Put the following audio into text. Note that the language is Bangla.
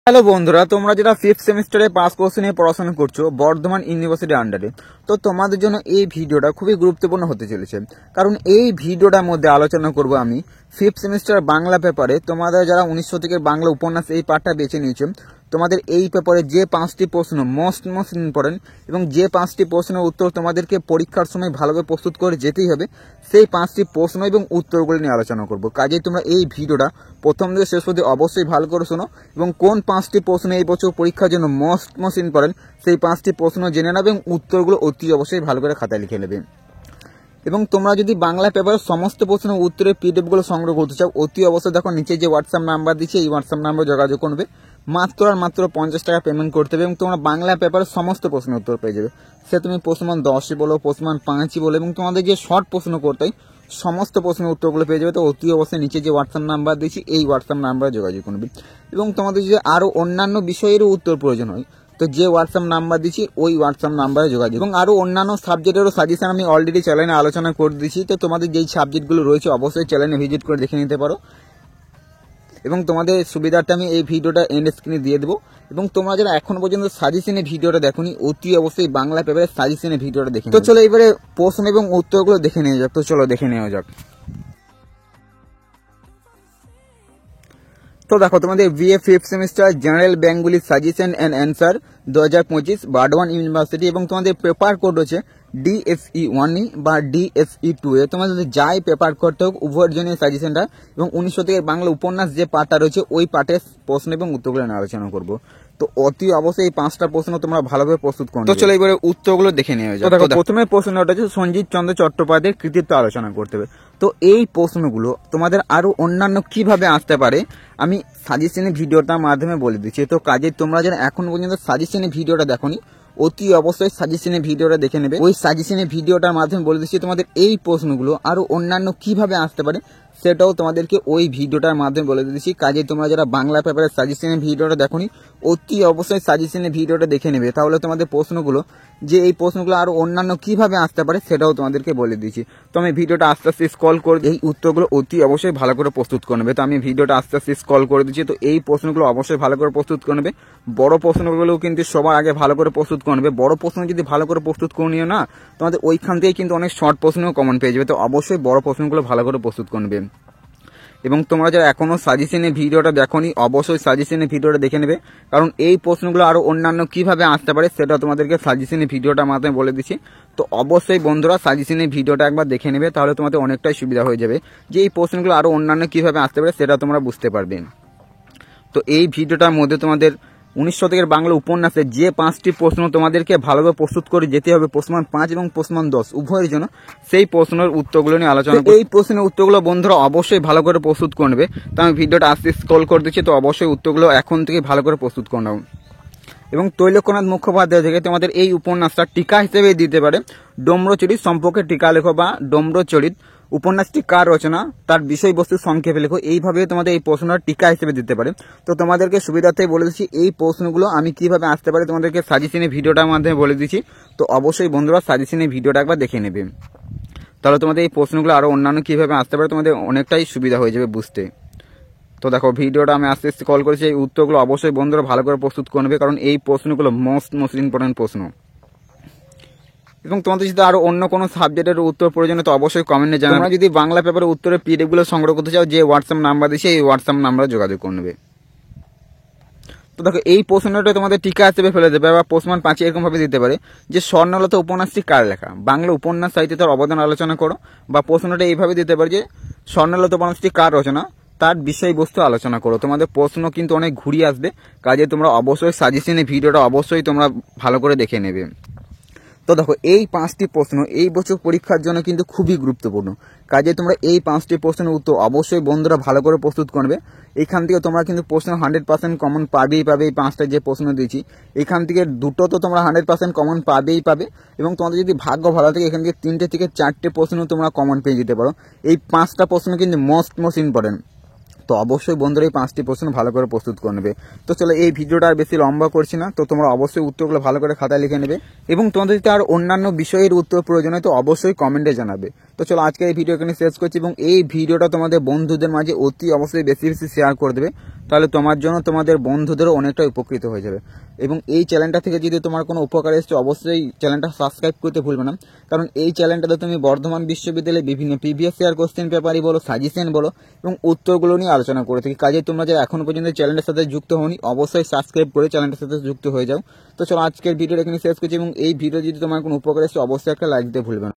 হ্যালো বন্ধুরা, তোমরা যারা ফিফথ সেমিস্টারে পাস কোর্স নিয়ে পড়াশোনা করছো বর্ধমান ইউনিভার্সিটির আন্ডারে, তো তোমাদের জন্য এই ভিডিওটা খুবই গুরুত্বপূর্ণ হতে চলেছে। কারণ এই ভিডিওটার মধ্যে আলোচনা করব আমি ফিফথ সেমিস্টার বাংলা পেপারে তোমাদের যারা 1900 থেকে বাংলা উপন্যাস এই পাঠটা বেছে নিয়েছো, তোমাদের এই পেপারে যে 5টি প্রশ্ন মোস্ট ইম্পর্টেন্ট এবং যে 5টি প্রশ্নের উত্তর তোমাদেরকে পরীক্ষার সময় ভালোভাবে প্রস্তুত করে যেতেই হবে, সেই 5টি প্রশ্ন এবং উত্তরগুলি নিয়ে আলোচনা করব। কাজেই তোমরা এই ভিডিওটা প্রথম থেকে শেষ পর্যন্ত অবশ্যই ভালো করে শোনো এবং কোন 5টি প্রশ্ন এই বছর পরীক্ষার জন্য মোস্ট ইম্পর্টেন্ট সেই 5টি প্রশ্ন জেনে নেবে এবং উত্তরগুলো অতি অবশ্যই ভালো করে খাতায় লিখে নেবে। এবং তোমরা যদি বাংলা পেপারের সমস্ত প্রশ্নের উত্তরের পিডিএফ গুলো সংগ্রহ করতে চাও, অতি অবশ্যই দেখো নিচে যে হোয়াটসঅ্যাপ নাম্বার দিচ্ছে এই হোয়াটসঅ্যাপ নাম্বারে যোগাযোগ করবে। মাত্র 50 টাকা পেমেন্ট করতে হবে এবং তোমরা বাংলা পেপারের সমস্ত প্রশ্নের উত্তর পেয়ে যাবে। সে তুমি প্রশ্নমান 10ই বলো, প্রশ্নমান 5ই বলো, এবং তোমাদের যে শর্ট প্রশ্ন করতে হয় সমস্ত প্রশ্নের উত্তরগুলো পেয়ে যাবে। তো অতি অবশ্যই নিচে যে হোয়াটসঅ্যাপ নাম্বার দিচ্ছি এই হোয়াটসঅ্যাপ নাম্বারে যোগাযোগ করবে। এবং তোমাদের যদি আরো অন্যান্য বিষয়েরও উত্তর প্রয়োজন হয়, তো যে হোয়াটসঅ্যাপ নাম্বার দিচ্ছি ওই হোয়াটসঅ্যাপ নাম্বারে যোগাযোগ। এবং আরো অন্যান্য সাবজেক্টেরও সাজেশন আমি অলরেডি চ্যানেলে আলোচনা করে দিচ্ছি। তো তোমাদের যেই সাবজেক্টগুলো রয়েছে অবশ্যই চ্যানেলে ভিজিট করে দেখে নিতে পারো। এবং তোমাদের সুবিধার্থে আমি এই ভিডিওটা এন্ড স্ক্রিনে দিয়ে দেবো। এবং তোমরা যারা এখন পর্যন্ত সাজেশনের ভিডিওটা দেখোনি, অতি অবশ্যই বাংলা পেপারের সাজেশনের ভিডিওটা দেখে। তো চলো এবারে প্রশ্ন এবং উত্তরগুলো দেখে নেওয়া যাক। তো চলো দেখে নেওয়া যাক। তো দেখো, তোমাদের BA fifth semester general Bengali suggestion and answer 2025 Bardhaman university, এবং তোমাদের পেপার কোড হচ্ছে DSE 1E বা DSE 2A। তোমাদের যাই পেপার করতে হোক উভয়ের জন্য সাজেশনটা, এবং 1900 থেকে বাংলা উপন্যাস যে পাঠটা রয়েছে ওই পাঠের প্রশ্ন এবং উত্তরগুলো নিয়ে আলোচনা করবো। তো অতি অবশ্যই এই 5টা প্রশ্ন তোমরা ভালোভাবে প্রস্তুত করো। তো চলো এবারে উত্তরগুলো দেখে নেওয়া যাক। দেখো, প্রথমে প্রশ্নটা হচ্ছে সঞ্জিত চন্দ্র চট্টোপাধ্যায়ের কৃতিত্ব আলোচনা করতে হবে। তো এই প্রশ্নগুলো তোমাদের আরো অন্যান্য কিভাবে আসতে পারে আমি সাজেশনের ভিডিওটার মাধ্যমে বলে দিচ্ছি। তো কাজে তোমরা যারা এখন পর্যন্ত সাজেশনের ভিডিওটা দেখোনি, অতি অবশ্যই সাজেশনের ভিডিওটা দেখে নেবে। ওই সাজেশনের ভিডিওটার মাধ্যমে বলে দিচ্ছি তোমাদের এই প্রশ্নগুলো আরো অন্যান্য কিভাবে আসতে পারে সেটাও তোমাদেরকে ওই ভিডিওটার মাধ্যমে বলে দিচ্ছি। কাজে তোমরা যারা বাংলা পেপারের সাজেশনের ভিডিওটা দেখোনি, অতি অবশ্যই সাজেশনের ভিডিওটা দেখে নেবে। তাহলে তোমাদের প্রশ্নগুলো যে এই প্রশ্নগুলো আরো অন্যান্য কিভাবে আসতে পারে সেটাও তোমাদেরকে বলে দিচ্ছি। তো আমি ভিডিওটা আস্তে আস্তে স্ক্রল করে এই উত্তরগুলো অতি অবশ্যই ভালো করে প্রস্তুত করে নেবে। তো আমি ভিডিওটা আস্তে আস্তে স্ক্রল করে দিচ্ছি। তো এই প্রশ্নগুলো অবশ্যই ভালো করে প্রস্তুত করে নেবে। বড় প্রশ্নগুলো কিন্তু সবার আগে ভালো করে প্রস্তুত করে নেবে। বড় প্রশ্ন যদি ভালো করে প্রস্তুত করে নিও না, তোমাদের ওইখান থেকে কিন্তু অনেক শর্ট প্রশ্নও কমন পেয়ে যাবে। তো অবশ্যই বড় প্রশ্নগুলো ভালো করে প্রস্তুত করে নেবে। এবং তোমরা যারা এখনো সাজেশনের ভিডিওটা দেখোনি অবশ্যই সাজেশনের ভিডিওটা দেখে নেবে, কারণ এই প্রশ্নগুলো আরো অন্যান্য কিভাবে আসতে পারে সেটা তোমাদেরকে সাজেশনের ভিডিওটার মাধ্যমে বলে দিচ্ছি। তো অবশ্যই বন্ধুরা সাজেশনের ভিডিওটা একবার দেখে নেবে, তাহলে তোমাদের অনেকটাই সুবিধা হয়ে যাবে যে এই প্রশ্নগুলো আরো অন্যান্য কিভাবে আসতে পারে সেটা তোমরা বুঝতে পারবে। তো এই ভিডিওটার মধ্যে তোমাদের 1900 থেকে বাংলা উপন্যাসের যে 5টি প্রশ্ন তোমাদেরকে ভালোভাবে প্রস্তুত করে যেতে হবে, প্রশ্নমান 5 এবং প্রশ্নমান 10 উভয়ের জন্য, সেই প্রশ্নের উত্তরগুলো নিয়ে আলোচনা করব। এই প্রশ্নের উত্তরগুলো বন্ধুরা অবশ্যই ভালো করে প্রস্তুত করে নেবে। তো আমি ভিডিওটা আস্তে স্ক্রল করে দিচ্ছি। তো অবশ্যই উত্তরগুলো এখন থেকে ভালো করে প্রস্তুত করে নাও। এবং তৈলক্যনাথ মুখোপাধ্যায় থেকে তোমাদের এই উপন্যাসটা টিকা হিসেবে দিতে পারে ডম্রচরিত সম্পর্কে টিকা লেখো, বা ডম্রচরিত উপন্যাসটি কার রচনা তার বিষয়বস্তু সংক্ষেপে লেখো। এইভাবে তোমাদের এই প্রশ্নটা টিকা হিসেবে দিতে পারে। তো তোমাদেরকে সুবিধার্থে বলে দিচ্ছি এই প্রশ্নগুলো আমি কিভাবে আসতে পারে তোমাদেরকে সাজেশনের ভিডিওটার মাধ্যমে বলে দিচ্ছি। তো অবশ্যই বন্ধুরা সাজেশনের ভিডিওটা একবার দেখে নেবে, তাহলে তোমাদের এই প্রশ্নগুলো আরো অন্যান্য কিভাবে আসতে পারে তোমাদের অনেকটাই সুবিধা হয়ে যাবে বুঝতে। তো দেখো, ভিডিওটা আমি আস্তে আস্তে কল করেছি। এই উত্তরগুলো অবশ্যই বন্ধুরা ভালো করে প্রস্তুত করবে, কারণ এই প্রশ্নগুলো মোস্ট ইম্পর্টেন্ট প্রশ্ন। এবং তোমাদের যদি আরো অন্য কোনো সাবজেক্টের উত্তর প্রয়োজন তো অবশ্যই কমেন্টে জানাবে। তোমরা যদি বাংলা পেপারের উত্তরের পিডিএফ গুলো সংগ্রহ করতে চাও, যে হোয়াটসঅ্যাপ নাম্বার দিচ্ছে এই হোয়াটসঅ্যাপ নাম্বারে যোগাযোগ করবে। তো দেখো, এই প্রশ্নটা তোমাদের টিকা হিসেবে ফেলে দেবে, বা প্রশ্নমান 5 এরকম ভাবে দিতে পারে যে স্বর্ণলতা উপন্যাসটি কার লেখা, বাংলা উপন্যাস সাহিত্যে তার অবদান আলোচনা করো। বা প্রশ্নটা এইভাবে দিতে পারে যে স্বর্ণলতা উপন্যাসটি কার রচনা তার বিষয়বস্তু আলোচনা করো। তোমাদের প্রশ্ন কিন্তু অনেক ঘুরিয়ে আসবে, কাজে তোমরা অবশ্যই সাজেশনের ভিডিওটা অবশ্যই তোমরা ভালো করে দেখে নেবে। তো দেখো, এই 5টি প্রশ্ন এই বছর পরীক্ষার জন্য কিন্তু খুবই গুরুত্বপূর্ণ। কাজে তোমরা এই 5টি প্রশ্নের উত্তর অবশ্যই বন্ধুরা ভালো করে প্রস্তুত করবে। এখান থেকে তোমরা কিন্তু প্রশ্ন 100% কমন পাবেই পাবে। এই 5টা যে প্রশ্ন দিয়েছি এখান থেকে দুটো তো তোমরা 100% কমন পাবেই পাবে, এবং তোমাদের যদি ভাগ্য ভালো থাকে এখান থেকে 3টে থেকে 4টে প্রশ্ন তোমরা কমন পেয়ে যেতে পারো। এই 5টা প্রশ্ন কিন্তু মোস্ট ইম্পর্টেন্ট। তো অবশ্যই বন্ধুরা এই 5টি প্রশ্ন ভালো করে প্রস্তুত করে নেবে। তো চলো এই ভিডিওটা আর বেশি লম্বা করছি না। তো তোমরা অবশ্যই উত্তরগুলো ভালো করে খাতায় লিখে নেবে, এবং তোমাদের যদি আর অন্যান্য বিষয়ের উত্তর প্রয়োজন হয় তো অবশ্যই কমেন্টে জানাবে। তো চলো আজকে এই ভিডিও এখানে শেষ করছি, এবং এই ভিডিওটা তোমাদের বন্ধুদের মাঝে অতি অবশ্যই বেশি শেয়ার করে দেবে, তাহলে তোমার জন্য তোমাদের বন্ধুদেরও অনেকটা উপকৃত হয়ে যাবে। এবং এই চ্যানেলটা থেকে যদি তোমার কোনো উপকার এসছে অবশ্যই চ্যানেলটা সাবস্ক্রাইব করতে ভুলবে না, কারণ এই চ্যানেলটাতে তুমি বর্ধমান বিশ্ববিদ্যালয়ে বিভিন্ন প্রিভিয়াস ইয়ার কোশ্চেন পেপারই বলো, সাজেশন বলো এবং উত্তরগুলো নিয়ে আলোচনা করে থাকি। কাজে তোমরা যে এখনো পর্যন্ত চ্যানেলটার সাথে যুক্ত হওনি অবশ্যই সাবস্ক্রাইব করে চ্যানেলটার সাথে যুক্ত হয়ে যাও। তো চলো আজকের ভিডিওটা এখানে শেষ করছি, এবং এই ভিডিও যদি তোমার কোনো উপকার এসছে অবশ্যই একটা লাইক দিতে ভুলবে না।